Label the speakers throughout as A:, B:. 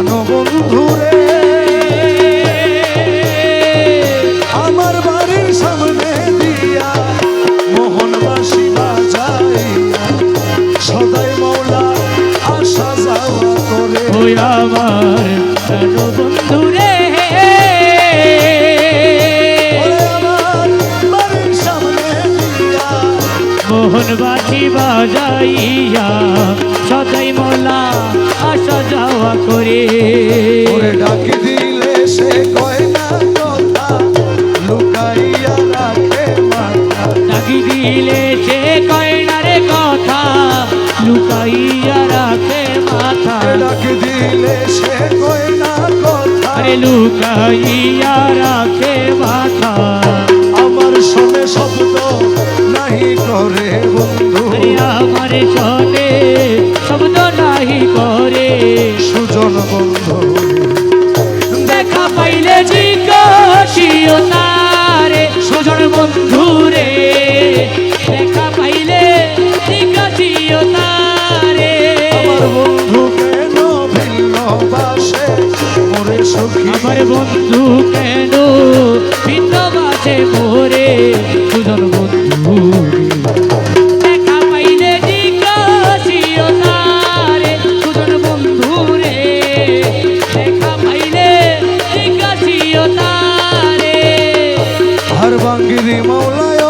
A: বন্ধুরে আমার বাড়ির সামনে দিয়া মোহনবাসী বাজাইয়া সদাই মৌলা আসা যাওয়া করে।
B: ওই আমার বন্ধুরে
A: আমার বাড়ির সামনে দিয়া
B: মোহনবাসী বাজাইয়া সদাই মৌলা আসা যাওয়া করে।
A: ওরে ডাকি দিলে সে কয় না কথা লুকাইয়া রাখে মাথা।
B: ডাকি দিলে সে কয় না রে কথা লুকাইয়া রাখে মাথা।
A: ডাকি দিলে সে কয় না কথা
B: আরে লুকাইয়া রাখে মাথা।
A: আমার শোনে শব্দ নাহি করে বন্ধু
B: আমার শোনে শব্দ নাহি করে।
A: সুজন বন্ধু
B: দেখা পাইলে জিজ্ঞাসিও তারে সুজন বন্ধুরে। দেখা পাইলে জিজ্ঞাসিও তারে
A: আমার বন্ধু কেন ভিন্ন বাসে মোরে সখী।
B: আমার বন্ধু কেন ভিন্ন বাসে মোরে সুজন বন্ধু। দেখা পাইলে জিজ্ঞাসিও তারে সুজন বন্ধুরে। দেখা পাইলে জিজ্ঞাসিও তারে
A: আর বাঙ্গিরি মৌলায়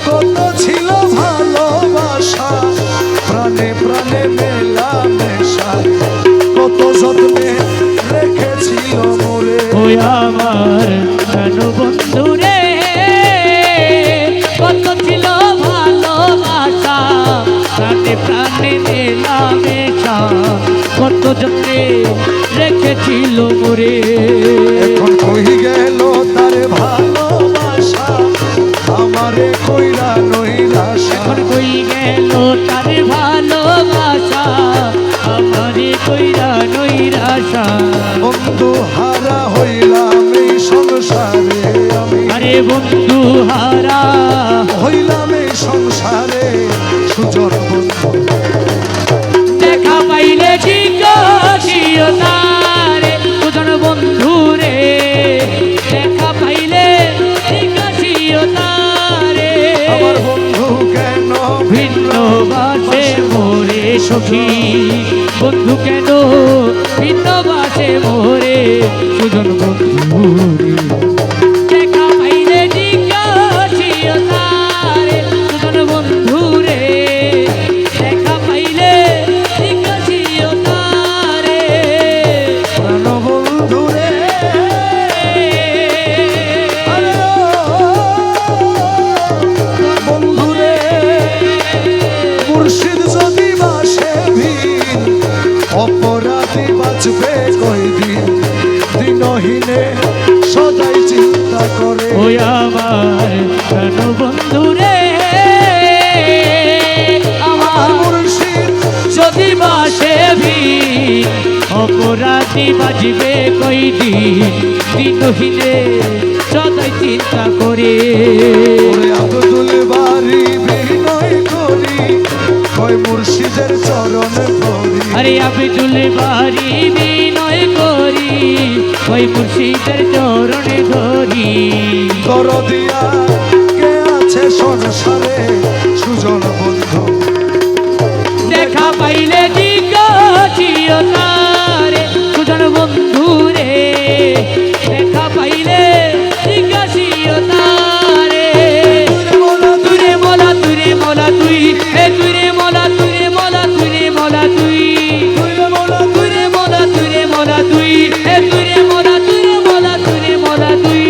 A: কত ছিল ভালোবাসা প্রাণে প্রাণে মেলা মেশা কত যত্নে রেখেছিল মোরে।
B: ওই আমার কেন বন্ধুরে কত ছিল ভালোবাসা প্রাণে প্রাণে মেলা মেশা কত যত্নে রেখেছিল মোরে।
A: এখন কই গেল তার ভালোবাসা আমারে কইরা নৈরাশা।
B: এখন কই গেল তার ভালোবাসা আমারে কইরা নৈরাশা।
A: বন্ধু হারা হইলাম এই সংসারে আমি
B: আরে বন্ধু হারা
A: হইলাম এই সংসারে সুজন বন্ধু
B: দেখা পাইলে জিজ্ঞাসিও তারে সুজন বন্ধুরে। দেখা পাইলে জিজ্ঞাসিও তারে
A: আমার বন্ধু কেন
B: ভিন্ন বাসে মোরে সখী। বন্ধু কেন ভিন্ন বাসে মোরে সুজন বন্ধুরে। দেখা পাইলে জিজ্ঞাসিও তারে সুজন বন্ধুরে। দেখা পাইলে জিজ্ঞাসিও তারে
A: প্রাণ বন্ধুরে আরে বন্ধুরে মুর্শিদ যদি বাসে ভিন অপরাধী বাঁচবে কয়দিন দিনহীনে সদাই চিন্তা করে।
B: ওই আমার প্রাণ বন্ধুরে আমার
A: মুর্শিদ
B: যদি বাসে ভিন অপরাধী বাজবে কয়দিন দিনহীনে সদাই চিন্তা করে।
A: ওরে আব্দুল বারি বিনয় করি কয় মুর্শিদের চরণ পড়ি।
B: আরে আব্দুল বারি বিনয় করি ওই মুর্শিদের চরণে ধরি।
A: দরদিয়া কে আছে সংসারে সুজন বন্ধু
B: দেখা পাইলে জিজ্ঞাসিও তারে সুজন বন্ধুরে। দেখা পাইলে জিজ্ঞাসিও তারে তুরে মোলা তুরে মোলা তুই হে তুরে মোলা তুরে মোলা তুরে মোলা তুই তুরে মোলা তুরে মোলা তুরে মোলা তুই হে তুরে মোলা তুরে মোলা তুরে মোলা তুই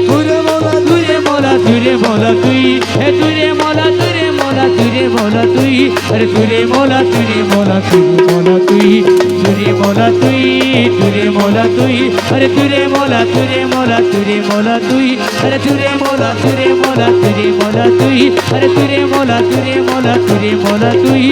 A: তুরে মোলা
B: তুরে মোলা তুরে মোলা তুই হে তুরে মোলা তুরে মোলা তুরে মোলা তুই अरे तुरे मोला तुरे मोला तुरे मोला तुई तुरे मोला तुई तुरे मोला तुई अरे तुरे मोला तुरे मोला तुरे मोला तुई अरे तुरे मोला तुरे मोला तुरे मोला तुई अरे तुरे मोला तुरे मोला तुरे मोला तुई।